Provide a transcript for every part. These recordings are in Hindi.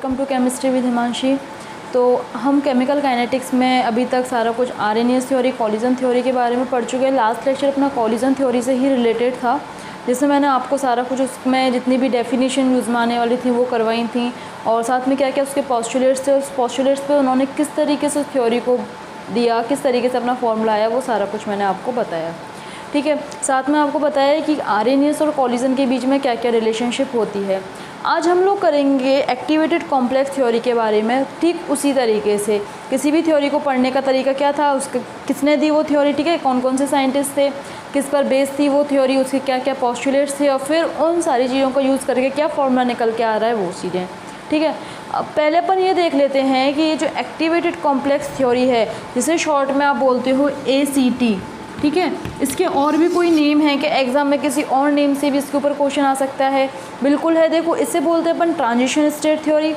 Welcome to chemistry with Himanshi. तो हम केमिकल काइनेटिक्स में अभी तक सारा कुछ आरएनएस थ्योरी, कॉलिजन थ्योरी के बारे में पढ़ चुके हैं। लास्ट लेक्चर अपना कॉलिजन थ्योरी से ही रिलेटेड था, जिसमें मैंने आपको सारा कुछ उसमें जितनी भी डेफिनेशन यूज़ में आने वाली थी वो करवाई थी, और साथ में क्या क्या उसके पोस्टुलेट्स थे, उस पोस्टुलेट्स पे उन्होंने किस तरीके से उस थ्योरी को दिया, किस तरीके से अपना फॉर्मूला आया, वो सारा कुछ मैंने आपको बताया। ठीक है, साथ में आपको बताया कि आरएनएस और कॉलिजन के बीच में क्या क्या रिलेशनशिप होती है। आज हम लोग करेंगे एक्टिवेटेड कॉम्प्लेक्स थ्योरी के बारे में। ठीक उसी तरीके से किसी भी थ्योरी को पढ़ने का तरीका क्या था, उसका किसने दी वो थ्योरी, ठीक है, कौन कौन से साइंटिस्ट थे, किस पर बेस थी वो थ्योरी, उसके क्या क्या पोस्टुलेट्स थे, और फिर उन सारी चीज़ों को यूज़ करके क्या फॉर्मूला निकल के आ रहा है वो चीज़ें। ठीक है, अब पहले अपन ये देख लेते हैं कि ये जो एक्टिवेटेड कॉम्प्लेक्स थ्योरी है, जिसे शॉर्ट में आप बोलते हो ACT, ठीक है, इसके और भी कोई नेम है कि एग्ज़ाम में किसी और नेम से भी इसके ऊपर क्वेश्चन आ सकता है? बिल्कुल है। देखो, इससे बोलते हैं अपन ट्रांजिशन स्टेट थ्योरी।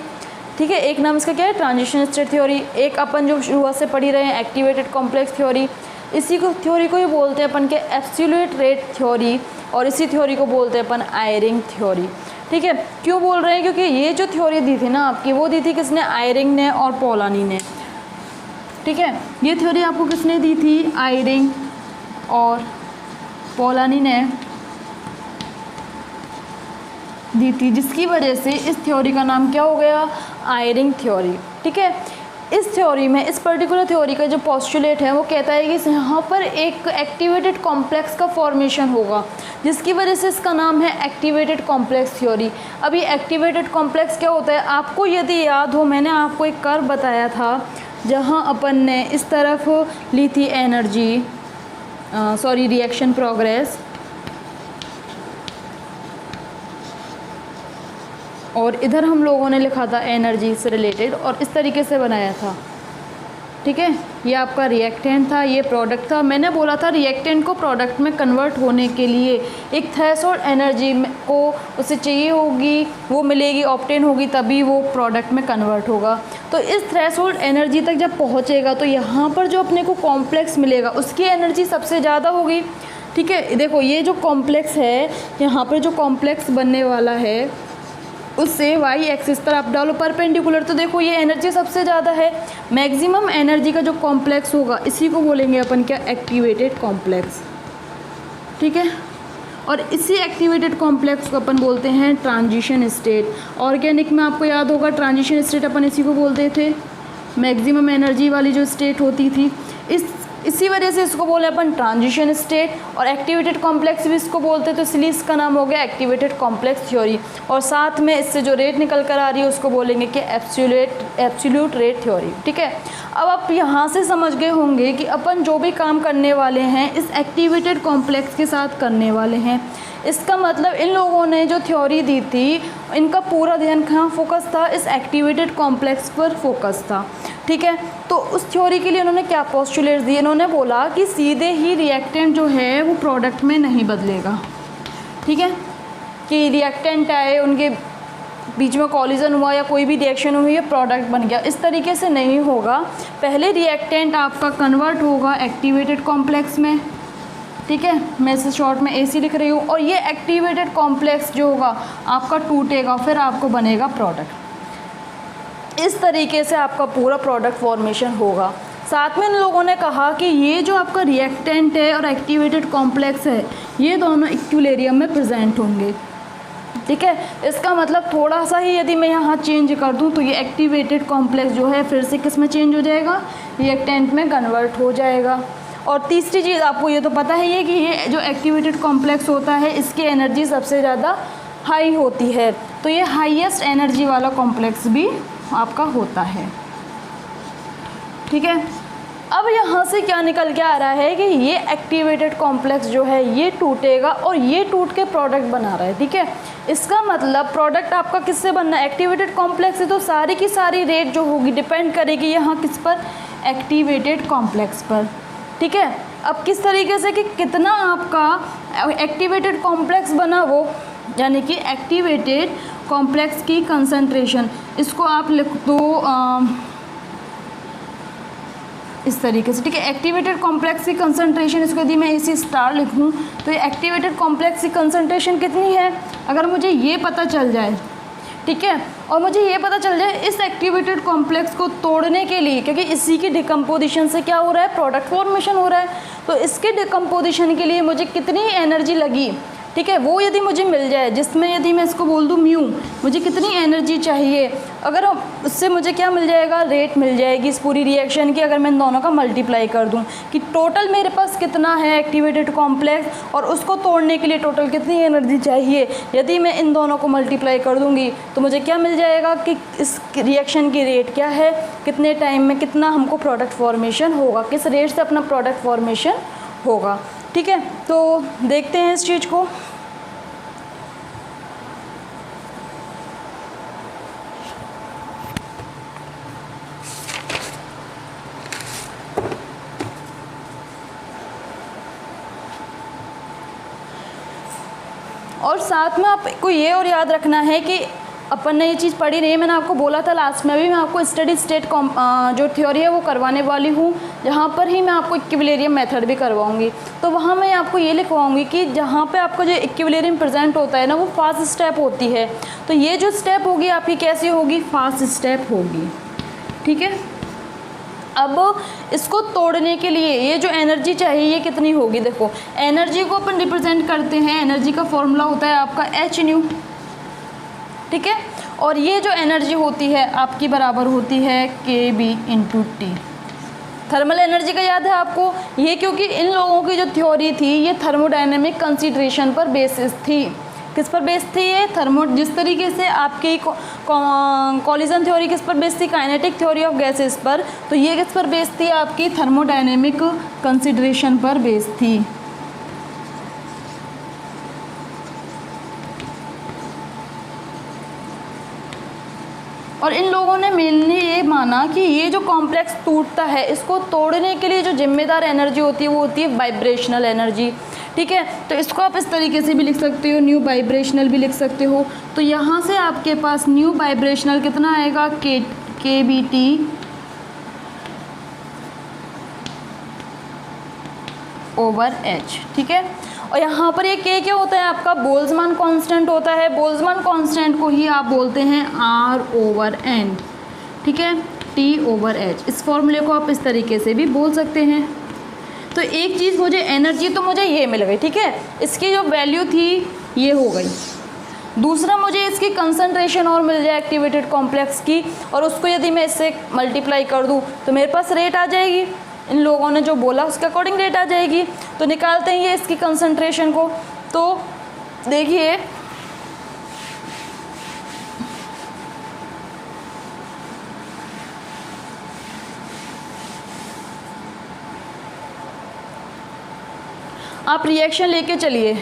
ठीक है, एक नाम इसका क्या है, ट्रांजिशन स्टेट थ्योरी। एक अपन जो शुरुआत से पढ़ी रहे हैं एक्टिवेटेड कॉम्प्लेक्स थ्योरी, इसी को थ्योरी को ही बोलते हैं अपन के एब्सोल्यूट रेट थ्योरी, और इसी थ्योरी को बोलते हैं अपन आयरिंग थ्योरी। ठीक है, क्यों बोल रहे हैं, क्योंकि ये जो थ्योरी दी थी ना आपकी, वो दी थी किसने, आयरिंग ने और पोलानी ने। ठीक है, ये थ्योरी आपको किसने दी थी, आयरिंग और पोलानी ने दी थी, जिसकी वजह से इस थ्योरी का नाम क्या हो गया, आयरिंग थ्योरी। ठीक है, इस थ्योरी में, इस पर्टिकुलर थ्योरी का जो पोस्टुलेट है वो कहता है कि यहाँ पर एक एक्टिवेटेड कॉम्प्लेक्स का फॉर्मेशन होगा, जिसकी वजह से इसका नाम है एक्टिवेटेड कॉम्प्लेक्स थ्योरी। अब ये एक्टिवेटेड कॉम्प्लेक्स क्या होता है, आपको यदि याद हो, मैंने आपको एक कर्व बताया था जहाँ अपन ने इस तरफ ली थी एनर्जी, रिएक्शन प्रोग्रेस, और इधर हम लोगों ने लिखा था एनर्जी से रिलेटेड, और इस तरीके से बनाया था। ठीक है, ये आपका रिएक्टेंट था, ये प्रोडक्ट था। मैंने बोला था रिएक्टेंट को प्रोडक्ट में कन्वर्ट होने के लिए एक थ्रेशोल्ड एनर्जी को उसे चाहिए होगी, वो मिलेगी, ऑब्टेन होगी, तभी वो प्रोडक्ट में कन्वर्ट होगा। तो इस थ्रेशोल्ड एनर्जी तक जब पहुंचेगा तो यहाँ पर जो अपने को कॉम्प्लेक्स मिलेगा उसकी एनर्जी सबसे ज़्यादा होगी। ठीक है, देखो ये जो कॉम्प्लेक्स है, यहाँ पर जो कॉम्प्लेक्स बनने वाला है उससे वाई एक्सिस पर आप डालो परपेंडिकुलर, तो देखो ये एनर्जी सबसे ज़्यादा है। मैक्सिमम एनर्जी का जो कॉम्प्लेक्स होगा इसी को बोलेंगे अपन क्या, एक्टिवेटेड कॉम्प्लेक्स। ठीक है, और इसी एक्टिवेटेड कॉम्प्लेक्स को अपन बोलते हैं ट्रांजिशन स्टेट। ऑर्गेनिक में आपको याद होगा ट्रांजिशन स्टेट अपन इसी को बोलते थे, मैक्सिमम एनर्जी वाली जो स्टेट होती थी। इसी वजह से इसको बोले अपन ट्रांजिशन स्टेट, और एक्टिवेटेड कॉम्प्लेक्स भी इसको बोलते, तो इसलिए इसका नाम हो गया एक्टिवेटेड कॉम्प्लेक्स थ्योरी। और साथ में इससे जो रेट निकल कर आ रही है उसको बोलेंगे कि एब्सोल्यूट रेट थ्योरी। ठीक है, अब आप यहाँ से समझ गए होंगे कि अपन जो भी काम करने वाले हैं इस एक्टिवेटेड कॉम्प्लेक्स के साथ करने वाले हैं। इसका मतलब इन लोगों ने जो थ्योरी दी थी, इनका पूरा ध्यान कहाँ फोकस था, इस एक्टिवेटेड कॉम्प्लेक्स पर फोकस था। ठीक है, तो उस थ्योरी के लिए उन्होंने क्या पोस्टुलेट्स दिए, इन्होंने बोला कि सीधे ही रिएक्टेंट जो है वो प्रोडक्ट में नहीं बदलेगा। ठीक है, कि रिएक्टेंट आए, उनके बीच में कॉलिजन हुआ या कोई भी रिएक्शन हुई है, प्रोडक्ट बन गया, इस तरीके से नहीं होगा। पहले रिएक्टेंट आपका कन्वर्ट होगा एक्टिवेटेड कॉम्प्लेक्स में। ठीक है, मैं इसे शॉर्ट में AC लिख रही हूँ, और ये एक्टिवेटेड कॉम्प्लेक्स जो होगा आपका टूटेगा, फिर आपको बनेगा प्रोडक्ट। इस तरीके से आपका पूरा प्रोडक्ट फॉर्मेशन होगा। साथ में इन लोगों ने कहा कि ये जो आपका रिएक्टेंट है और एक्टिवेटेड कॉम्प्लेक्स है, ये दोनों इक्विलिब्रियम में प्रेजेंट होंगे। ठीक है, इसका मतलब थोड़ा सा ही यदि मैं यहाँ चेंज कर दूँ तो ये एक्टिवेटेड कॉम्प्लेक्स जो है फिर से किस में चेंज हो जाएगा, रिएक्टेंट में कन्वर्ट हो जाएगा। और तीसरी चीज़ आपको ये तो पता है ये कि ये जो एक्टिवेटेड कॉम्प्लेक्स होता है इसकी एनर्जी सबसे ज़्यादा हाई होती है, तो ये हाईएस्ट एनर्जी वाला कॉम्प्लेक्स भी आपका होता है। ठीक है, अब यहाँ से क्या निकल के आ रहा है कि ये एक्टिवेटेड कॉम्प्लेक्स जो है ये टूटेगा और ये टूट के प्रोडक्ट बना रहा है। ठीक है, इसका मतलब प्रोडक्ट आपका किससे बनना है, एक्टिवेटेड कॉम्प्लेक्स से, तो सारी की सारी रेट जो होगी डिपेंड करेगी यहाँ किस पर, एक्टिवेटेड कॉम्प्लेक्स पर। ठीक है, अब किस तरीके से कि कितना आपका एक्टिवेटेड कॉम्प्लेक्स बना वो, यानी कि एक्टिवेटेड कॉम्प्लेक्स की कंसंट्रेशन, इसको आप लिख दो इस तरीके से। ठीक है, एक्टिवेटेड कॉम्प्लेक्स की कंसंट्रेशन, इसको यदि मैं AC स्टार लिखूँ तो ये एक्टिवेटेड कॉम्प्लेक्स की कंसंट्रेशन कितनी है, अगर मुझे ये पता चल जाए ठीक है। और मुझे ये पता चल जाए इस एक्टिवेटेड कॉम्प्लेक्स को तोड़ने के लिए, क्योंकि इसी की डिकम्पोजिशन से क्या हो रहा है, प्रोडक्ट फॉर्मेशन हो रहा है, तो इसके डिकम्पोजिशन के लिए मुझे कितनी एनर्जी लगी, ठीक है, वो यदि मुझे मिल जाए, जिसमें यदि मैं इसको बोल दूँ म्यू, मुझे कितनी एनर्जी चाहिए, अगर उससे मुझे क्या मिल जाएगा, रेट मिल जाएगी इस पूरी रिएक्शन की, अगर मैं इन दोनों का मल्टीप्लाई कर दूं कि टोटल मेरे पास कितना है एक्टिवेटेड कॉम्प्लेक्स और उसको तोड़ने के लिए टोटल कितनी एनर्जी चाहिए, यदि मैं इन दोनों को मल्टीप्लाई कर दूंगी तो मुझे क्या मिल जाएगा कि इस रिएक्शन की रेट क्या है, कितने टाइम में कितना हमको प्रोडक्ट फॉर्मेशन होगा, किस रेट से अपना प्रोडक्ट फॉर्मेशन होगा। ठीक है, तो देखते हैं इस चीज़ को। और साथ में आपको ये और याद रखना है कि अपन ने ये चीज़ पढ़ी नहीं है, मैंने आपको बोला था लास्ट में भी मैं आपको स्टडी स्टेट जो थ्योरी है वो करवाने वाली हूँ, जहाँ पर ही मैं आपको इक्विलिब्रियम मेथड भी करवाऊँगी। तो वहाँ मैं आपको ये लिखवाऊँगी कि जहाँ पे आपका जो इक्विलिब्रियम प्रेजेंट होता है ना, वो फास्ट स्टेप होती है, तो ये जो स्टेप होगी आपकी कैसी होगी, फास्ट स्टेप होगी। ठीक है, अब इसको तोड़ने के लिए ये जो एनर्जी चाहिए ये कितनी होगी, देखो एनर्जी को अपन रिप्रेजेंट करते हैं, एनर्जी का फॉर्मूला होता है आपका एच न्यू। ठीक है, और ये जो एनर्जी होती है आपकी बराबर होती है K B into T. Thermal energy का याद है आपको, ये क्योंकि इन लोगों की जो थ्योरी थी ये थर्मोडायनेमिक कंसिडरेशन पर बेसिस थी। किस पर बेस थी ये, थर्मो, जिस तरीके से आपकी कॉलिजन थ्योरी किस पर बेस थी, काइनेटिक थ्योरी ऑफ गैसेस पर, तो ये किस पर बेस थी आपकी थर्मोडायनेमिक कंसिडरेशन पर बेस थी। और इन लोगों ने मेनली ये माना कि ये जो कॉम्प्लेक्स टूटता है इसको तोड़ने के लिए जो जिम्मेदार एनर्जी होती है वो होती है वाइब्रेशनल एनर्जी। ठीक है, तो इसको आप इस तरीके से भी लिख सकते हो, न्यू वाइब्रेशनल भी लिख सकते हो। तो यहाँ से आपके पास न्यू वाइब्रेशनल कितना आएगा, K B T over H. ठीक है, और यहाँ पर ये के क्या होता है आपका, बोल्ट्जमान कांस्टेंट होता है। बोल्ट्जमान कांस्टेंट को ही आप बोलते हैं आर ओवर एन। ठीक है, टी ओवर एच, इस फॉर्मूले को आप इस तरीके से भी बोल सकते हैं। तो एक चीज़ मुझे एनर्जी तो मुझे ये मिल गई, ठीक है, इसकी जो वैल्यू थी ये हो गई। दूसरा मुझे इसकी कंसंट्रेशन और मिल जाए एक्टिवेटेड कॉम्प्लेक्स की, और उसको यदि मैं इससे मल्टीप्लाई कर दूँ तो मेरे पास रेट आ जाएगी, इन लोगों ने जो बोला उसके अकॉर्डिंग रेट आ जाएगी। तो निकालते हैं ये इसकी कंसंट्रेशन को। तो देखिए आप रिएक्शन लेके चलिए,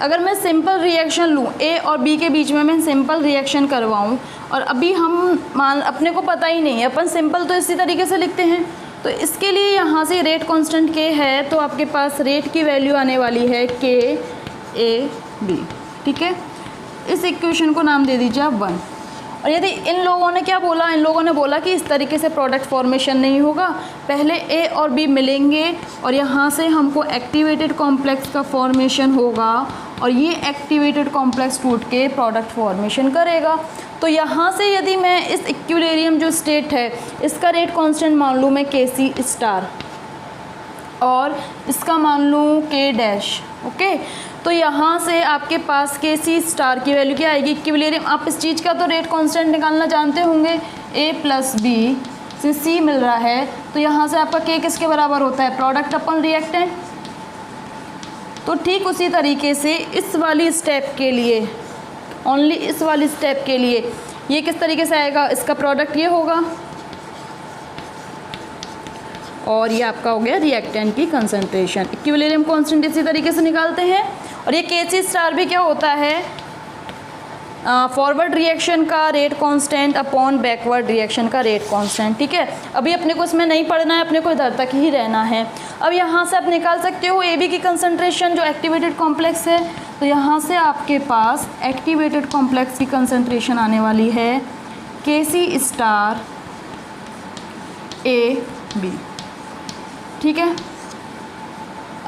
अगर मैं सिंपल रिएक्शन लूँ ए और बी के बीच में, मैं सिंपल रिएक्शन करवाऊँ, और अभी हम अपने को पता ही नहीं है, अपन सिंपल तो इसी तरीके से लिखते हैं। तो इसके लिए यहाँ से रेट कांस्टेंट के है, तो आपके पास रेट की वैल्यू आने वाली है के ए बी। ठीक है, इस इक्वेशन को नाम दे दीजिए आप 1। और यदि इन लोगों ने क्या बोला, इन लोगों ने बोला कि इस तरीके से प्रोडक्ट फॉर्मेशन नहीं होगा, पहले ए और बी मिलेंगे और यहाँ से हमको एक्टिवेटेड कॉम्प्लेक्स का फॉर्मेशन होगा, और ये एक्टिवेटेड कॉम्प्लेक्स टूट के प्रोडक्ट फॉर्मेशन करेगा। तो यहाँ से यदि मैं इस इक्विलिब्रियम जो स्टेट है इसका रेट कांस्टेंट मान लूँ मैं के सी स्टार, और इसका मान लूँ के डैश। ओके, तो यहाँ से आपके पास के सी स्टार की वैल्यू क्या आएगी, इक्विलिब्रियम, आप इस चीज़ का तो रेट कांस्टेंट निकालना जानते होंगे, ए प्लस बी से सी मिल रहा है, तो यहाँ से आपका के किसके बराबर होता है, प्रोडक्ट अपन रिएक्टेंट। तो ठीक उसी तरीके से इस वाली स्टेप के लिए, ओनली इस वाली स्टेप के लिए ये किस तरीके से आएगा, इसका प्रोडक्ट ये होगा, और ये आपका हो गया रिएक्टेंट की कंसंट्रेशन। इक्विलिब्रियम कांस्टेंट इसी तरीके से निकालते हैं। और ये के सी स्टार भी क्या होता है, फॉरवर्ड रिएक्शन का rate constant upon backward reaction का रेट कांस्टेंट। ठीक है, अभी अपने को इसमें नहीं पढ़ना है, अपने को इधर तक ही रहना है। अब यहाँ से आप निकाल सकते हो ए बी की कंसंट्रेशन जो एक्टिवेटेड कॉम्प्लेक्स है, तो यहाँ से आपके पास एक्टिवेटेड कॉम्प्लेक्स की कंसंट्रेशन आने वाली है के सी स्टार ए बी। ठीक है,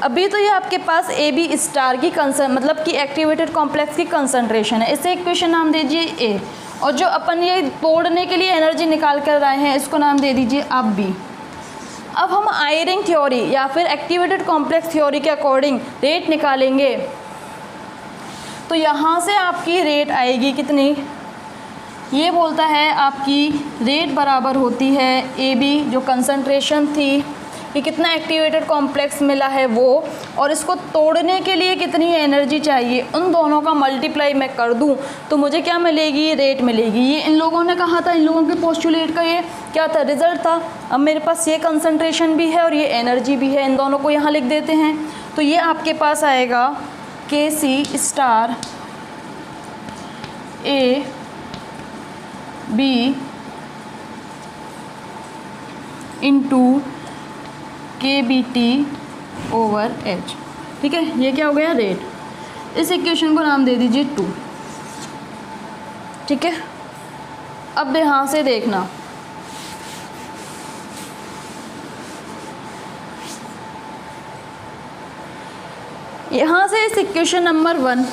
अभी तो ये आपके पास AB स्टार की मतलब कि एक्टिवेटेड कॉम्प्लेक्स की कंसंट्रेशन है, इसे इक्वेशन नाम दीजिए A, और जो अपन ये तोड़ने के लिए एनर्जी निकाल कर आए हैं इसको नाम दे दीजिए आप B। अब हम आई रिंग थ्योरी या फिर एक्टिवेटेड कॉम्प्लेक्स थ्योरी के अकॉर्डिंग रेट निकालेंगे। तो यहाँ से आपकी रेट आएगी कितनी, ये बोलता है आपकी रेट बराबर होती है AB जो कंसंट्रेशन थी कि कितना एक्टिवेटेड कॉम्प्लेक्स मिला है वो, और इसको तोड़ने के लिए कितनी एनर्जी चाहिए, उन दोनों का मल्टीप्लाई मैं कर दूं तो मुझे क्या मिलेगी, रेट मिलेगी। ये इन लोगों ने कहा था, इन लोगों के पोस्टुलेट का ये क्या था, रिजल्ट था। अब मेरे पास ये कंसंट्रेशन भी है और ये एनर्जी भी है, इन दोनों को यहाँ लिख देते हैं। तो ये आपके पास आएगा KC star A B into KBT over H। ठीक है, ये क्या हो गया, रेट। इस इक्वेशन को नाम दे दीजिए 2। ठीक है, अब यहाँ से देखना, यहाँ से इस इक्वेशन नंबर 1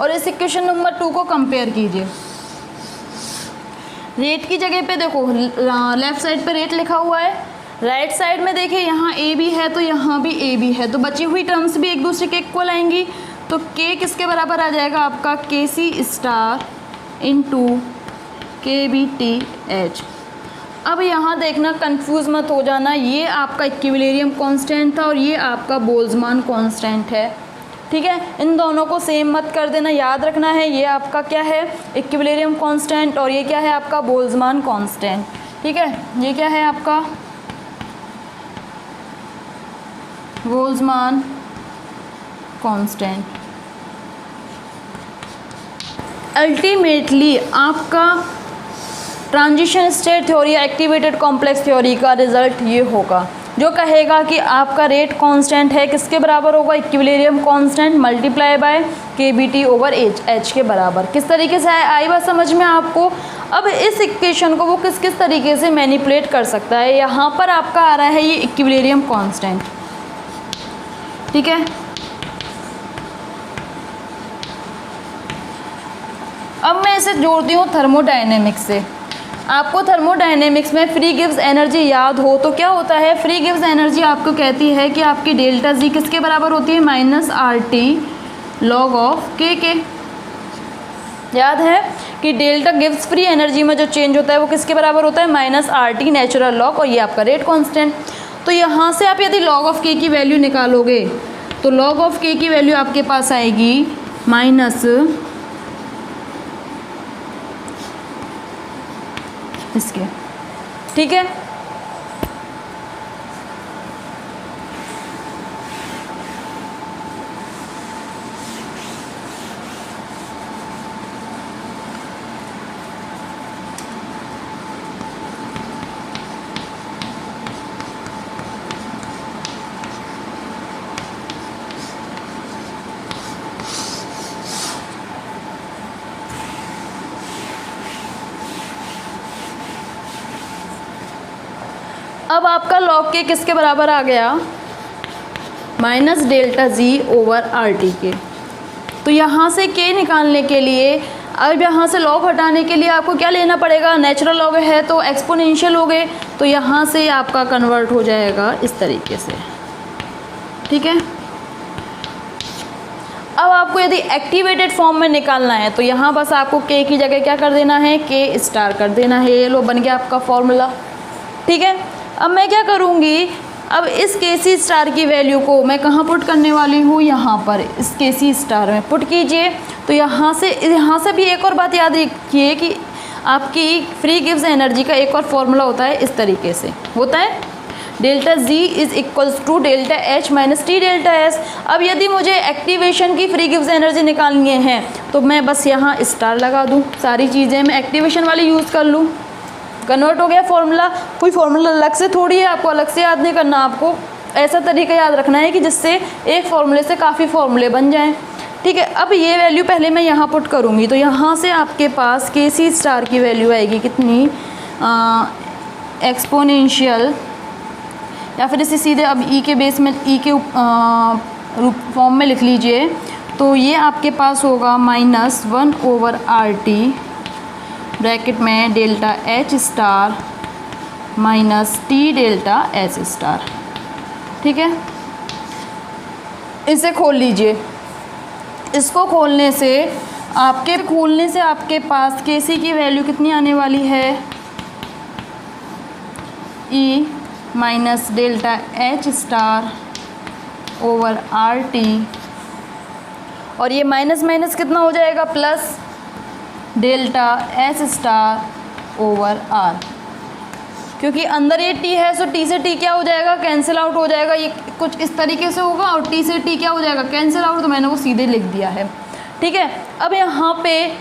और इस इक्वेशन नंबर 2 को कंपेयर कीजिए। रेट की जगह पे देखो लेफ़्ट साइड पे रेट लिखा हुआ है, राइट साइड में देखिए यहाँ AB है तो यहाँ भी AB है, तो बची हुई टर्म्स भी एक दूसरे के इक्वल आएंगी। तो K किसके बराबर आ जाएगा आपका, KC star into KBT H। अब यहाँ देखना, कंफ्यूज मत हो जाना, ये आपका इक्विलिब्रियम कांस्टेंट था और ये आपका बोल्ट्जमान कांस्टेंट है। ठीक है, इन दोनों को सेम मत कर देना, याद रखना है ये आपका क्या है, इक्विलिब्रियम कांस्टेंट, और ये क्या है आपका बोल्ट्जमान कांस्टेंट। ठीक है, ये क्या है आपका बोल्ट्जमान कांस्टेंट। अल्टीमेटली आपका ट्रांजिशन स्टेट थ्योरी या एक्टिवेटेड कॉम्प्लेक्स थ्योरी का रिजल्ट ये होगा जो कहेगा कि आपका रेट कांस्टेंट है, किसके बराबर होगा, equilibrium constant multiply by KBT over H के बराबर। किस तरीके से आई बात समझ में आपको। अब इस इक्वेशन को वो किस किस तरीके से मैनिपुलेट कर सकता है। यहाँ पर आपका आ रहा है ये इक्विलिब्रियम कांस्टेंट। ठीक है, अब मैं इसे जोड़ती हूँ थर्मोडायनेमिक्स से। आपको थर्मोडायनेमिक्स में फ्री गिव्स एनर्जी याद हो तो क्या होता है, फ्री गिव्स एनर्जी आपको कहती है कि आपकी डेल्टा जी किसके बराबर होती है, -RT log ऑफ के। याद है कि डेल्टा गिव्स फ्री एनर्जी में जो चेंज होता है वो किसके बराबर होता है, -RT नेचुरल लॉग, और ये आपका रेट कांस्टेंट। तो यहाँ से आप यदि log ऑफ के की वैल्यू निकालोगे तो log ऑफ के की वैल्यू आपके पास आएगी माइनस इसके। ठीक है, अब आपका log के किसके बराबर आ गया, -डेल्टा g ओवर RT के। तो यहाँ से k निकालने के लिए, अब यहाँ से log हटाने के लिए आपको क्या लेना पड़ेगा, नेचुरल लॉग है तो एक्सपोनेंशियल हो गए, तो यहाँ से आपका कन्वर्ट हो जाएगा इस तरीके से। ठीक है, अब आपको यदि एक्टिवेटेड फॉर्म में निकालना है तो यहाँ बस आपको k की जगह क्या कर देना है, k स्टार कर देना है। ये लो बन गया आपका फॉर्मूला। ठीक है, अब मैं क्या करूँगी, अब इस KC स्टार की वैल्यू को मैं कहाँ पुट करने वाली हूँ, यहाँ पर इस KC स्टार में पुट कीजिए। तो यहाँ से भी एक और बात याद रखिए कि आपकी फ्री गिव्स एनर्जी का एक और फॉर्मूला होता है, इस तरीके से होता है, delta G is equals to delta H minus T delta S। अब यदि मुझे एक्टिवेशन की फ्री गिव्स एनर्जी निकालनी है तो मैं बस यहाँ स्टार लगा दूँ, सारी चीज़ें मैं एक्टिवेशन वाली यूज़ कर लूँ, कन्वर्ट हो गया फॉर्मूला। कोई फॉर्मूला अलग से थोड़ी है, आपको अलग से याद नहीं करना, आपको ऐसा तरीका याद रखना है कि जिससे एक फॉर्मूले से काफ़ी फॉर्मूले बन जाएं। ठीक है, अब ये वैल्यू पहले मैं यहाँ पुट करूँगी, तो यहाँ से आपके पास KC स्टार की वैल्यू आएगी कितनी, या फिर इसे सीधे अब ई के बेस में ई के रूप फॉर्म में लिख लीजिए। तो ये आपके पास होगा -1/RT ब्रैकेट में delta H star minus T delta H star. ठीक है, इसे खोल लीजिए। इसको खोलने से आपके पास Kc की वैल्यू कितनी आने वाली है, E minus delta H star over RT, और ये माइनस माइनस कितना हो जाएगा, plus delta S star over R। क्योंकि अंदर ये T है, सो T से T क्या हो जाएगा, कैंसिल आउट हो जाएगा। ये कुछ इस तरीके से होगा और T से T क्या हो जाएगा, कैंसिल आउट। तो मैंने वो सीधे लिख दिया है। ठीक है, अब यहाँ पे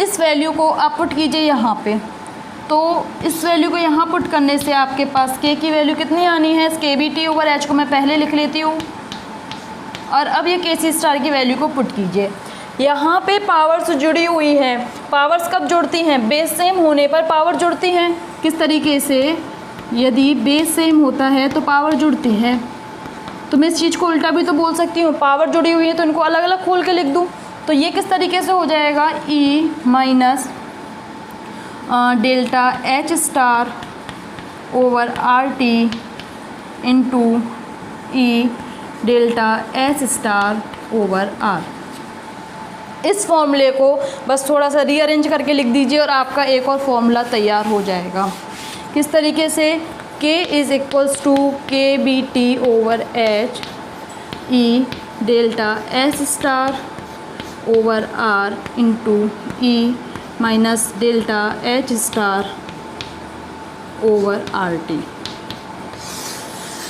इस वैल्यू को आप पुट कीजिए यहाँ पे। तो इस वैल्यू को यहाँ पुट करने से आपके पास K की वैल्यू कितनी आनी है, इस KBT ओवर H को मैं पहले लिख लेती हूँ। और अब ये Kc स्टार की वैल्यू को पुट कीजिए। यहाँ पे पावर्स जुड़ी हुई हैं। पावर्स कब जुड़ती हैं, बेस सेम होने पर पावर जुड़ती हैं। किस तरीके से, यदि बेस सेम होता है तो पावर जुड़ती है। तो मैं इस चीज़ को उल्टा भी तो बोल सकती हूँ, पावर जुड़ी हुई है तो इनको अलग अलग खोल के लिख दूँ। तो ये किस तरीके से हो जाएगा, E minus delta H star over RT into E delta S star over R। इस फॉर्मूले को बस थोड़ा सा रीअरेंज करके लिख दीजिए और आपका एक और फॉर्मूला तैयार हो जाएगा। किस तरीके से, K is equals to KBT over H E delta S star over R into E minus delta H star over RT।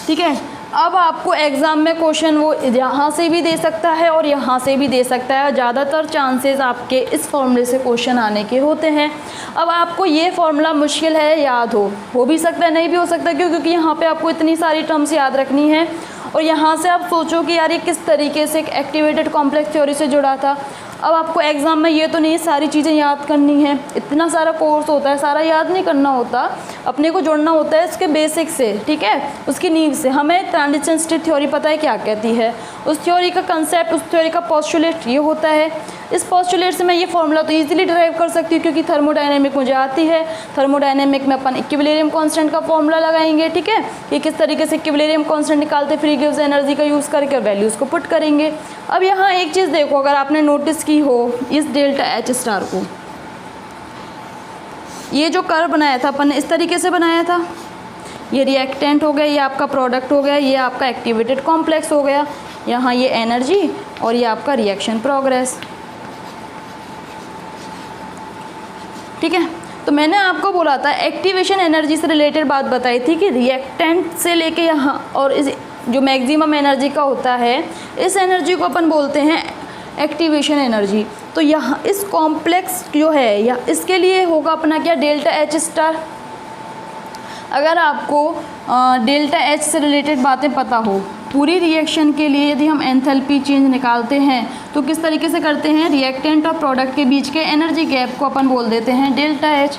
ठीक है, अब आपको एग्ज़ाम में क्वेश्चन वो यहाँ से भी दे सकता है और यहाँ से भी दे सकता है। ज़्यादातर चांसेस आपके इस फॉर्मूले से क्वेश्चन आने के होते हैं। अब आपको ये फॉर्मूला मुश्किल है याद हो भी सकता है, नहीं भी हो सकता। क्योंकि यहाँ पे आपको इतनी सारी टर्म्स याद रखनी है और यहाँ से आप सोचो कि यार ये किस तरीके से एक एक्टिवेटेड कॉम्प्लेक्स थ्योरी से जुड़ा था। अब आपको एग्ज़ाम में ये तो नहीं सारी चीज़ें याद करनी है, इतना सारा कोर्स होता है, सारा याद नहीं करना होता, अपने को जोड़ना होता है इसके बेसिक से। ठीक है, उसकी नींव से। हमें ट्रांजिशन स्टेट थ्योरी पता है क्या कहती है, उस थ्योरी का कंसेप्ट, उस थ्योरी का पोस्टुलेट ये होता है। इस पोस्टुलेट से मैं ये फॉर्मूला तो ईजिली ड्राइव कर सकती हूँ क्योंकि थर्मोडायनेमिक मुझे आती है। थर्मोडायनेमिक में अपन इक्विलिब्रियम कांस्टेंट का फॉर्मूला लगाएंगे। ठीक है, कि किस तरीके से इक्विलिब्रियम कांस्टेंट निकालते, फ्री गिव्स एनर्जी का यूज़ करके वैल्यूज़ को पुट करेंगे। अब यहाँ एक चीज़ देखो, अगर आपने नोटिस की हो इस डेल्टा H स्टार को, ये जो कर्व बनाया था अपन ने इस तरीके से बनाया था। ये रिएक्टेंट हो गया, ये आपका प्रोडक्ट हो गया, ये आपका एक्टिवेटेड कॉम्प्लेक्स हो गया, यहाँ ये एनर्जी और ये आपका रिएक्शन प्रोग्रेस। ठीक है, तो मैंने आपको बोला था एक्टिवेशन एनर्जी से रिलेटेड बात बताई थी कि रिएक्टेंट से लेके यहाँ और इस जो मैक्सिमम एनर्जी का होता है, इस एनर्जी को अपन बोलते हैं एक्टिवेशन एनर्जी। तो यहाँ इस कॉम्प्लेक्स जो है या इसके लिए होगा अपना क्या, डेल्टा H स्टार। अगर आपको डेल्टा H से रिलेटेड बातें पता हो, पूरी रिएक्शन के लिए यदि हम एंथैल्पी चेंज निकालते हैं तो किस तरीके से करते हैं, रिएक्टेंट और प्रोडक्ट के बीच के एनर्जी गैप को अपन बोल देते हैं डेल्टा H।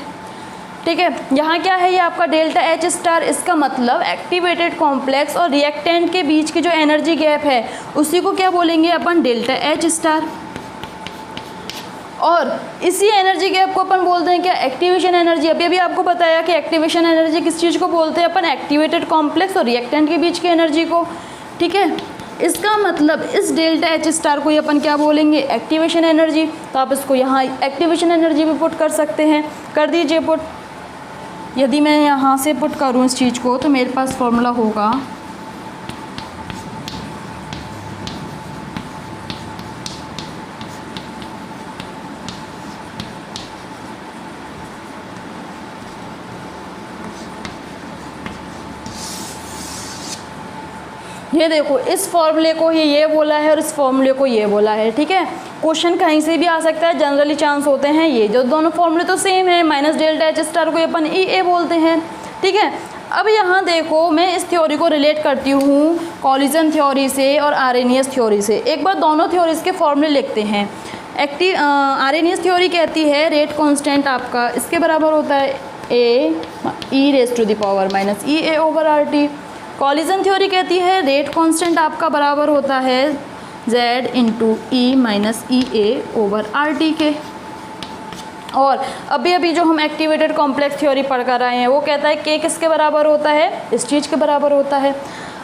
ठीक है, यहाँ क्या है, ये आपका डेल्टा H स्टार, इसका मतलब एक्टिवेटेड कॉम्प्लेक्स और रिएक्टेंट के बीच की जो एनर्जी गैप है उसी को क्या बोलेंगे अपन, डेल्टा H स्टार। और इसी एनर्जी गैप को अपन बोलते हैं क्या, एक्टिवेशन एनर्जी। अभी अभी आपको बताया कि एक्टिवेशन एनर्जी किस चीज़ को बोलते हैं अपन, एक्टिवेटेड कॉम्प्लेक्स और रिएक्टेंट के बीच की एनर्जी को। ठीक है, इसका मतलब इस डेल्टा H स्टार को ही अपन क्या बोलेंगे, एक्टिवेशन एनर्जी। तो आप इसको यहाँ एक्टिवेशन एनर्जी भी पुट कर सकते हैं, कर दीजिए पुट। यदि मैं यहाँ से पुट करूँ इस चीज़ को तो मेरे पास फॉर्मूला होगा ये देखो, इस फॉर्मूले को ही ये बोला है और इस फॉर्मूले को ये बोला है। ठीक है, क्वेश्चन कहीं से भी आ सकता है, जनरली चांस होते हैं ये जो दोनों फॉर्मूले तो सेम है। माइनस डेल्टा H स्टार को अपन EA बोलते हैं। ठीक है, अब यहाँ देखो मैं इस थ्योरी को रिलेट करती हूँ कॉलिजन थ्योरी से और आरेनियस थ्योरी से। एक बार दोनों थ्योरीज के फॉर्मूले लिखते हैं। आरेनियस थ्योरी कहती है रेट कांस्टेंट आपका इसके बराबर होता है A e raised to the power minus EA over RT। Collision theory कहती है रेट कांस्टेंट आपका बराबर होता है Z इंटू ई माइनस ई ए ओवर आर टी के। और अभी अभी जो हम एक्टिवेटेड कॉम्प्लेक्स थ्योरी पढ़ कर आए हैं वो कहता है K किसके बराबर होता है, इस चीज़ के बराबर होता है।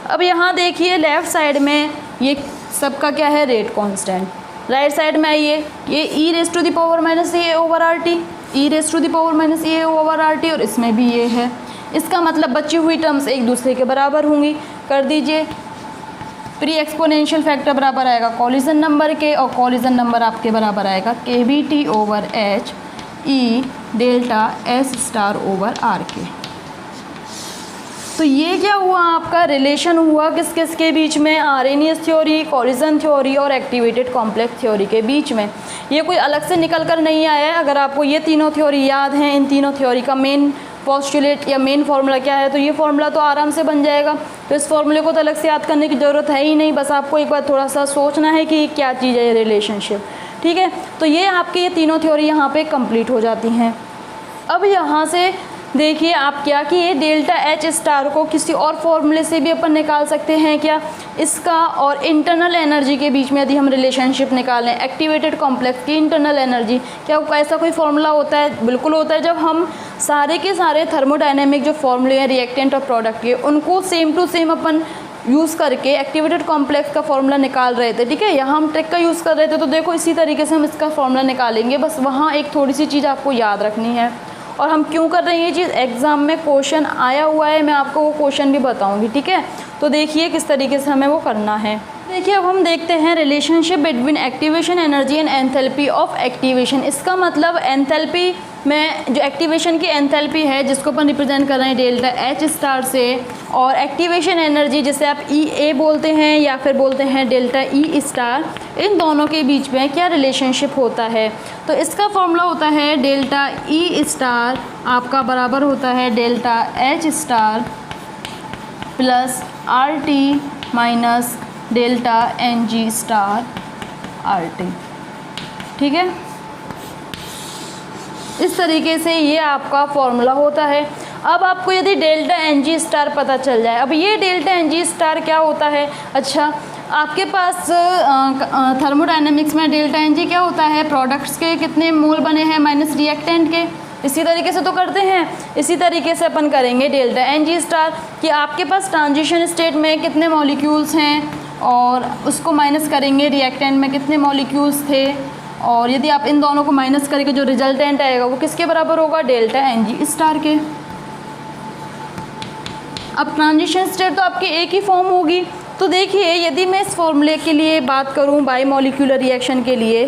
अब यहाँ देखिए लेफ़्ट साइड में ये सबका क्या है, रेट कांस्टेंट। राइट साइड में आइए, ये E raise to the power minus A over R T, E raise to the power minus A over R T, और इसमें भी ये है। इसका मतलब बची हुई टर्म्स एक दूसरे के बराबर होंगी। कर दीजिए, प्री एक्सपोनेंशियल फैक्टर बराबर आएगा कॉलिजन नंबर के, और कॉलिजन नंबर आपके बराबर आएगा K B T over H E delta S star over R के। तो ये क्या हुआ, आपका रिलेशन हुआ किस किस के बीच में, आर्रेनियस थ्योरी, कॉलिजन थ्योरी और एक्टिवेटेड कॉम्प्लेक्स थ्योरी के बीच में। ये कोई अलग से निकल कर नहीं आया है। अगर आपको ये तीनों थ्योरी याद हैं, इन तीनों थ्योरी का मेन पोस्टुलेट या मेन फार्मूला क्या है, तो ये फार्मूला तो आराम से बन जाएगा। तो इस फार्मूले को तो अलग से याद करने की ज़रूरत है ही नहीं, बस आपको एक बार थोड़ा सा सोचना है कि क्या चीज़ है ये रिलेशनशिप। ठीक है, तो ये आपकी ये तीनों थ्योरी यहाँ पे कंप्लीट हो जाती हैं। अब यहाँ से देखिए आप क्या कि ये डेल्टा एच स्टार को किसी और फॉर्मूले से भी अपन निकाल सकते हैं क्या, इसका और इंटरनल एनर्जी के बीच में यदि हम रिलेशनशिप निकालें, एक्टिवेटेड कॉम्प्लेक्स की इंटरनल एनर्जी, क्या ऐसा कोई फॉर्मूला होता है? बिल्कुल होता है। जब हम सारे के सारे थर्मोडायनेमिक जो फॉर्मूले हैं रिएक्टेंट और प्रोडक्ट के, उनको सेम टू सेम अपन यूज़ करके एक्टिवेटेड कॉम्प्लेक्स का फॉर्मूला निकाल रहे थे। ठीक है, यहाँ हम ट्रिक का यूज़ कर रहे थे, तो देखो इसी तरीके से हम इसका फॉर्मूला निकालेंगे। बस वहाँ एक थोड़ी सी चीज़ आपको याद रखनी है। और हम क्यों कर रहे हैं ये चीज़, एग्ज़ाम में क्वेश्चन आया हुआ है, मैं आपको वो क्वेश्चन भी बताऊंगी। ठीक है, तो देखिए किस तरीके से हमें वो करना है। देखिए अब हम देखते हैं relationship between activation energy and enthalpy of activation. इसका मतलब एंथैल्पी में जो एक्टिवेशन की एंथैल्पी है जिसको अपन रिप्रेजेंट कर रहे हैं डेल्टा एच स्टार से, और एक्टिवेशन एनर्जी जिसे आप ई ए बोलते हैं या फिर बोलते हैं डेल्टा ई स्टार, इन दोनों के बीच में क्या रिलेशनशिप होता है। तो इसका फॉर्मूला होता है डेल्टा ई स्टार आपका बराबर होता है delta H star plus R T minus delta N G star R T. ठीक है, इस तरीके से ये आपका फॉर्मूला होता है। अब आपको यदि डेल्टा एन जी स्टार पता चल जाए, अब ये डेल्टा एन जी स्टार क्या होता है, अच्छा आपके पास थर्मोडायनेमिक्स में डेल्टा एन जी क्या होता है, प्रोडक्ट्स के कितने मोल बने हैं माइनस रिएक्टेंट के, इसी तरीके से तो करते हैं। इसी तरीके से अपन करेंगे डेल्टा एन जी स्टार कि आपके पास ट्रांजिशन स्टेट में कितने मॉलिक्यूल्स हैं और उसको माइनस करेंगे रिएक्टेंट में कितने मॉलिक्यूल्स थे, और यदि आप इन दोनों को माइनस करके जो रिजल्टेंट आएगा वो किसके बराबर होगा, डेल्टा एन जी स्टार के। अब ट्रांजिशन स्टेट तो आपकी एक ही फॉर्म होगी। तो देखिए यदि मैं इस फॉर्मूले के लिए बात करूं बायोमोलिक्यूलर रिएक्शन के लिए,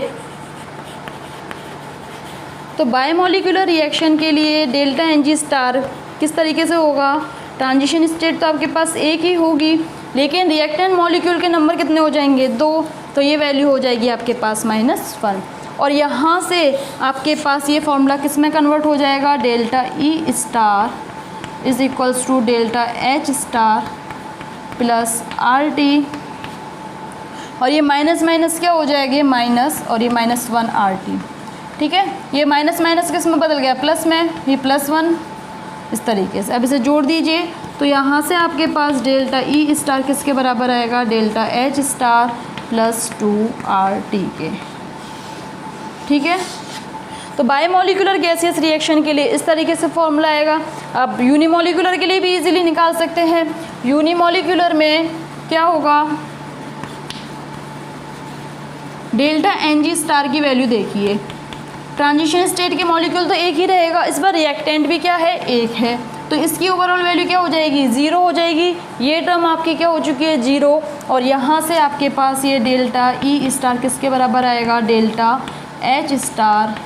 तो बायोमोलिक्यूलर रिएक्शन के लिए डेल्टा एन जी स्टार किस तरीके से होगा, ट्रांजिशन स्टेट तो आपके पास एक ही होगी, लेकिन रिएक्टेंट मॉलिक्यूल के नंबर कितने हो जाएंगे, 2, तो ये वैल्यू हो जाएगी आपके पास -1। और यहाँ से आपके पास ये फॉर्मूला किस में कन्वर्ट हो जाएगा, delta E star is equals to delta H star plus R T, और ये माइनस माइनस क्या हो जाएगी, माइनस, और ये -1 आर टी। ठीक है, ये माइनस माइनस किस में बदल गया, प्लस में, ये +1 इस तरीके से। अब इसे जोड़ दीजिए, तो यहाँ से आपके पास डेल्टा ई स्टार किसके बराबर आएगा, delta H star plus 2 R T के। ठीक है, तो बायोमोलिकुलर गैसियस रिएक्शन के लिए इस तरीके से फॉर्मूला आएगा। अब यूनिमोलिकुलर के लिए भी इजीली निकाल सकते हैं। यूनिमोलिकुलर में क्या होगा, डेल्टा एन जी स्टार की वैल्यू देखिए, ट्रांजिशन स्टेट के मॉलिक्यूल तो एक ही रहेगा, इस बार रिएक्टेंट भी क्या है, एक है, तो इसकी ओवरऑल वैल्यू क्या हो जाएगी, 0 हो जाएगी। ये टर्म आपकी क्या हो चुकी है, 0, और यहाँ से आपके पास ये डेल्टा ई स्टार किसके बराबर आएगा, delta H star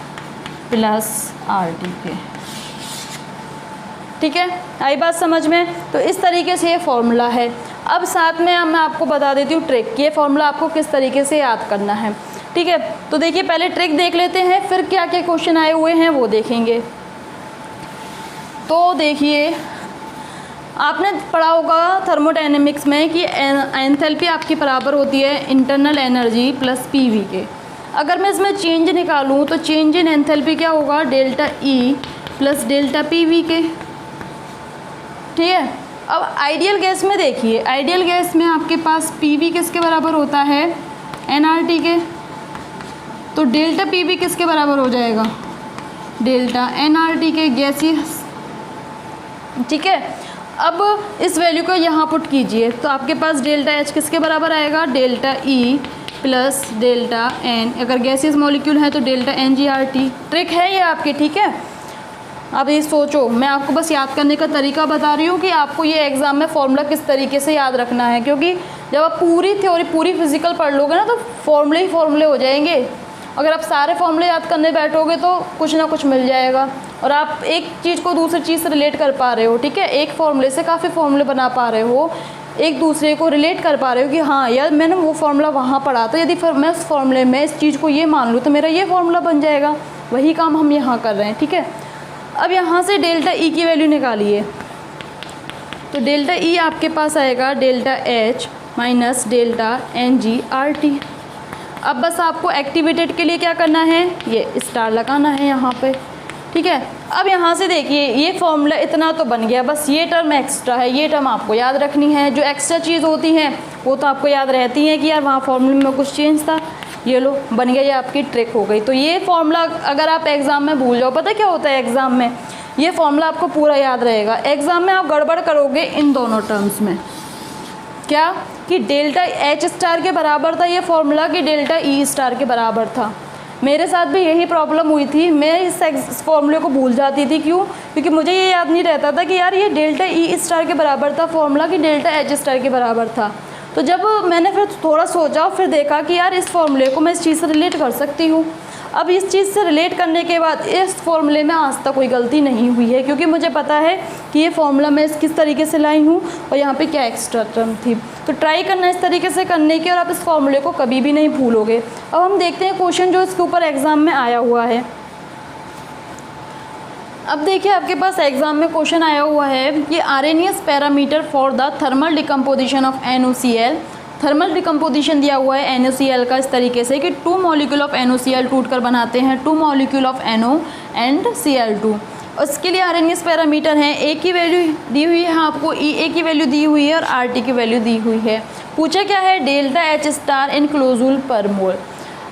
plus R T के। ठीक है, आई बात समझ में। तो इस तरीके से ये फॉर्मूला है। अब साथ में मैं आपको बता देती हूँ ट्रिक, ये फॉर्मूला आपको किस तरीके से याद करना है। ठीक है, तो देखिए पहले ट्रिक देख लेते हैं, फिर क्या क्या क्वेश्चन आए हुए हैं वो देखेंगे। तो देखिए आपने पढ़ा होगा थर्मोडायनेमिक्स में कि एंथैल्पी आपकी बराबर होती है इंटरनल एनर्जी प्लस पीवी के। अगर मैं इसमें चेंज निकालूं तो चेंज इन एंथैल्पी क्या होगा, delta E plus delta PV के। ठीक है, अब आइडियल गैस में देखिए, आइडियल गैस में आपके पास पीवी किसके बराबर होता है, एनआरटी के, तो डेल्टा पीवी किसके बराबर हो जाएगा, डेल्टा एनआरटी के गैसियस, ठीक है। अब इस वैल्यू को यहाँ पुट कीजिए तो आपके पास डेल्टा एच किसके बराबर आएगा, delta E plus delta N, अगर गैसियस मॉलिक्यूल है तो delta N G R T. Trick है ये आपकी, ठीक है। अब ये सोचो, मैं आपको बस याद करने का तरीका बता रही हूँ कि आपको ये एग्ज़ाम में फॉर्मूला किस तरीके से याद रखना है, क्योंकि जब आप पूरी थ्योरी पूरी फिजिकल पढ़ लोगे ना तो फॉर्मूले ही फॉर्मूले हो जाएंगे। अगर आप सारे फॉर्मूले याद करने बैठोगे तो कुछ ना कुछ मिल जाएगा और आप एक चीज़ को दूसरी चीज़ से रिलेट कर पा रहे हो, ठीक है। एक फॉर्मूले से काफ़ी फॉर्मूले बना पा रहे हो, एक दूसरे को रिलेट कर पा रहे हो कि हाँ यार मैंने वो फार्मूला वहाँ पढ़ा था, यदि मैं उस फार्मूले में इस चीज़ को ये मान लूँ तो मेरा ये फार्मूला बन जाएगा। वही काम हम यहाँ कर रहे हैं, ठीक है। अब यहाँ से डेल्टा ई की वैल्यू निकालिए, तो डेल्टा ई आपके पास आएगा delta H minus delta N G R T. अब बस आपको एक्टिवेटेड के लिए क्या करना है, ये स्टार लगाना है यहाँ पे, ठीक है। अब यहाँ से देखिए ये फॉर्मूला इतना तो बन गया, बस ये टर्म एक्स्ट्रा है, ये टर्म आपको याद रखनी है। जो एक्स्ट्रा चीज़ होती हैं वो तो आपको याद रहती है कि यार वहाँ फॉर्मूले में कुछ चेंज था, ये लो बन गया, ये आपकी ट्रिक हो गई। तो ये फॉर्मूला अगर आप एग्ज़ाम में भूल जाओ, पता क्या होता है एग्ज़ाम में, ये फॉर्मूला आपको पूरा याद रहेगा। एग्ज़ाम में आप गड़बड़ करोगे इन दोनों टर्म्स में, क्या कि डेल्टा एच स्टार के बराबर था ये फॉर्मूला कि डेल्टा ई स्टार के बराबर था। मेरे साथ भी यही प्रॉब्लम हुई थी, मैं इस फॉर्मूले को भूल जाती थी। क्यों? क्योंकि मुझे ये याद नहीं रहता था कि यार ये डेल्टा ई स्टार के बराबर था फॉर्मूला कि डेल्टा एच स्टार के बराबर था। तो जब मैंने फिर थोड़ा सोचा फिर देखा कि यार इस फॉर्मूले को मैं इस चीज़ से रिलेट कर सकती हूँ। अब इस चीज़ से रिलेट करने के बाद इस फॉर्मूले में आज तक कोई गलती नहीं हुई है, क्योंकि मुझे पता है कि ये फॉर्मूला मैं किस तरीके से लाई हूँ और यहाँ पे क्या एक्स्ट्रा टर्म थी। तो ट्राई करना इस तरीके से करने की और आप इस फॉर्मूले को कभी भी नहीं भूलोगे। अब हम देखते हैं क्वेश्चन जो इसके ऊपर एग्ज़ाम में आया हुआ है। अब देखिए आपके पास एग्ज़ाम में क्वेश्चन आया हुआ है कि RNS parameter for the thermal decomposition of NaCl। Thermal decomposition दिया हुआ है NaCl का इस तरीके से कि 2 मॉलिक्यूल ऑफ NaCl टूट कर बनाते हैं 2 molecule of NO and Cl2। उसके लिए आरएनएस पैरामीटर हैं, ए की वैल्यू दी हुई है आपको, ए की वैल्यू दी हुई है और RT की वैल्यू दी हुई है। पूछा क्या है, delta H star in kilojoule पर मोल।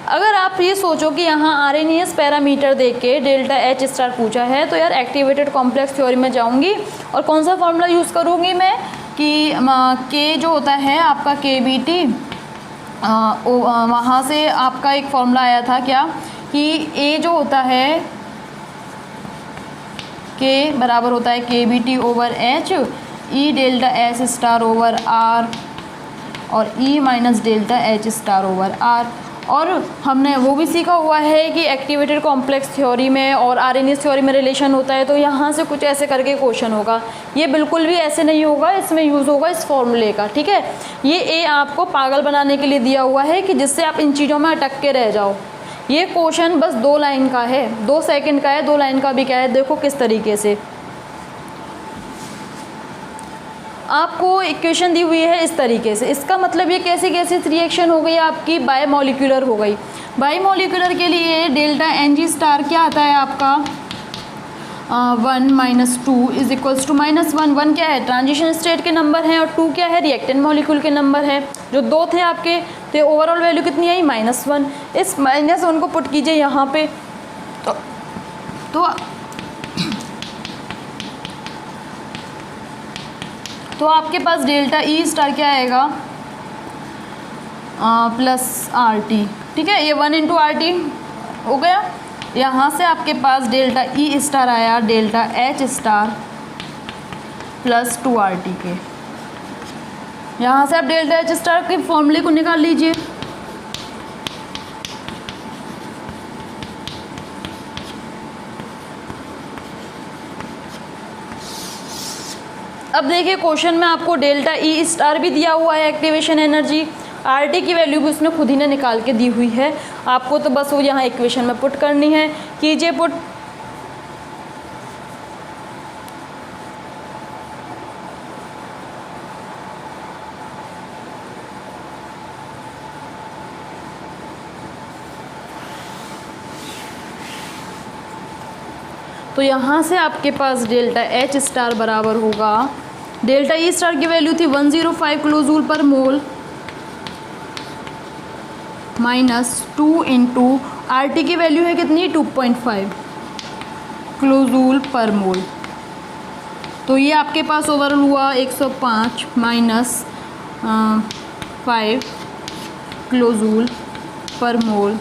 अगर आप ये सोचो कि यहाँ आरएनएस पैरामीटर देख के डेल्टा एच स्टार पूछा है तो यार एक्टिवेटेड कॉम्प्लेक्स थ्योरी में जाऊँगी और कौन सा फॉर्मूला यूज़ करूँगी मैं कि के जो होता है आपका KBT, वहाँ से आपका एक फॉर्मूला आया था क्या कि ए जो होता है के बराबर होता है KBT over H, E delta H star over R और E minus delta H star over R. और हमने वो भी सीखा हुआ है कि एक्टिवेटेड कॉम्प्लेक्स थ्योरी में और आरएनएस थ्योरी में रिलेशन होता है, तो यहाँ से कुछ ऐसे करके क्वेश्चन होगा। ये बिल्कुल भी ऐसे नहीं होगा, इसमें यूज़ होगा इस फॉर्मूले का, ठीक है। ये ए आपको पागल बनाने के लिए दिया हुआ है कि जिससे आप इन चीज़ों में अटक के रह जाओ। ये क्वेश्चन बस 2 लाइन का है, 2 सेकंड का है, 2 लाइन का भी क्या है, देखो किस तरीके से आपको इक्वेशन दी हुई है इस तरीके से। इसका मतलब ये कैसे कैसे रिएक्शन हो गई आपकी, बायोमोलिकुलर हो गई। बायोमोलिकुलर के लिए डेल्टा एन जी स्टार क्या आता है आपका 1 - 2 इज इक्वल्स टू -1। 1 क्या है, ट्रांजिशन स्टेट के नंबर हैं और 2 क्या है, रिएक्टेंट मॉलिक्यूल के नंबर है। जो 2 थे आपके तो ओवरऑल वैल्यू कितनी आई, -1। इस -1 को पुट कीजिए यहाँ पे तो आपके पास डेल्टा ई स्टार क्या आएगा प्लस RT, ठीक है। ये 1 × RT हो गया। यहाँ से आपके पास डेल्टा ई स्टार आया delta H star plus 2 RT के। यहाँ से आप डेल्टा एच स्टार के फॉर्मूले को निकाल लीजिए। अब देखिए क्वेश्चन में आपको डेल्टा ई स्टार भी दिया हुआ है एक्टिवेशन एनर्जी, RT की वैल्यू भी उसने खुद ही ने निकाल के दी हुई है। आपको तो बस वो यहाँ इक्वेशन में पुट करनी है, कीजिए पुट। तो यहाँ से आपके पास डेल्टा एच स्टार बराबर होगा डेल्टा ई स्टार की वैल्यू थी 105 किलोजूल पर mole minus 2 into R T की वैल्यू है कितनी 2.5 किलोजूल पर मोल। तो ये आपके पास ओवरऑल हुआ 105 माइनस 5 किलोजूल पर मोल,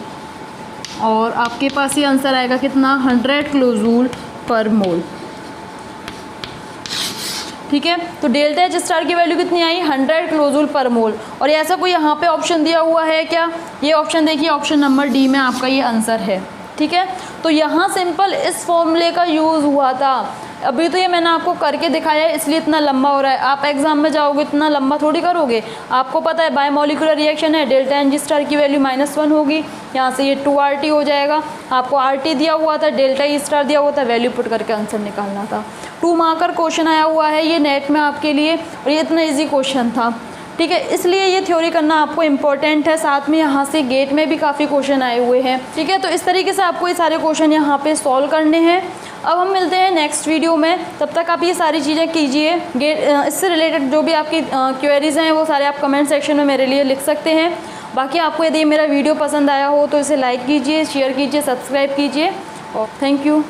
और आपके पास ये आंसर आएगा कितना 100 किलोजूल पर मोल। ठीक है, तो डेल्टा एच स्टार की वैल्यू कितनी आई 100 किलोजूल पर मोल। और ऐसा कोई यहाँ पे ऑप्शन दिया हुआ है क्या? ये ऑप्शन देखिए, ऑप्शन नंबर डी में आपका ये आंसर है। ठीक है, तो यहाँ सिंपल इस फॉर्मूले का यूज़ हुआ था। अभी तो ये मैंने आपको करके दिखाया है इसलिए इतना लंबा हो रहा है, आप एग्जाम में जाओगे इतना लंबा थोड़ी करोगे। आपको पता है बायोमोलिकुलर रिएक्शन है, डेल्टा एन जी स्टार की वैल्यू -1 होगी, यहाँ से ये 2RT हो जाएगा। आपको RT दिया हुआ था, डेल्टा ई स्टार दिया हुआ था, वैल्यू पुट करके आंसर निकालना था। 2 मार्कर क्वेश्चन आया हुआ है ये नेट में आपके लिए, और ये इतना ईजी क्वेश्चन था। ठीक है, इसलिए ये थ्योरी करना आपको इम्पोर्टेंट है। साथ में यहाँ से गेट में भी काफ़ी क्वेश्चन आए हुए हैं। ठीक है, तो इस तरीके से आपको ये सारे क्वेश्चन यहाँ पे सॉल्व करने हैं। अब हम मिलते हैं नेक्स्ट वीडियो में, तब तक आप ये सारी चीज़ें कीजिए। गेट इससे रिलेटेड जो भी आपकी क्वेरीज़ हैं वो सारे आप कमेंट सेक्शन में मेरे लिए लिख सकते हैं। बाकी आपको यदि मेरा वीडियो पसंद आया हो तो इसे लाइक कीजिए, शेयर कीजिए, सब्सक्राइब कीजिए, और थैंक यू।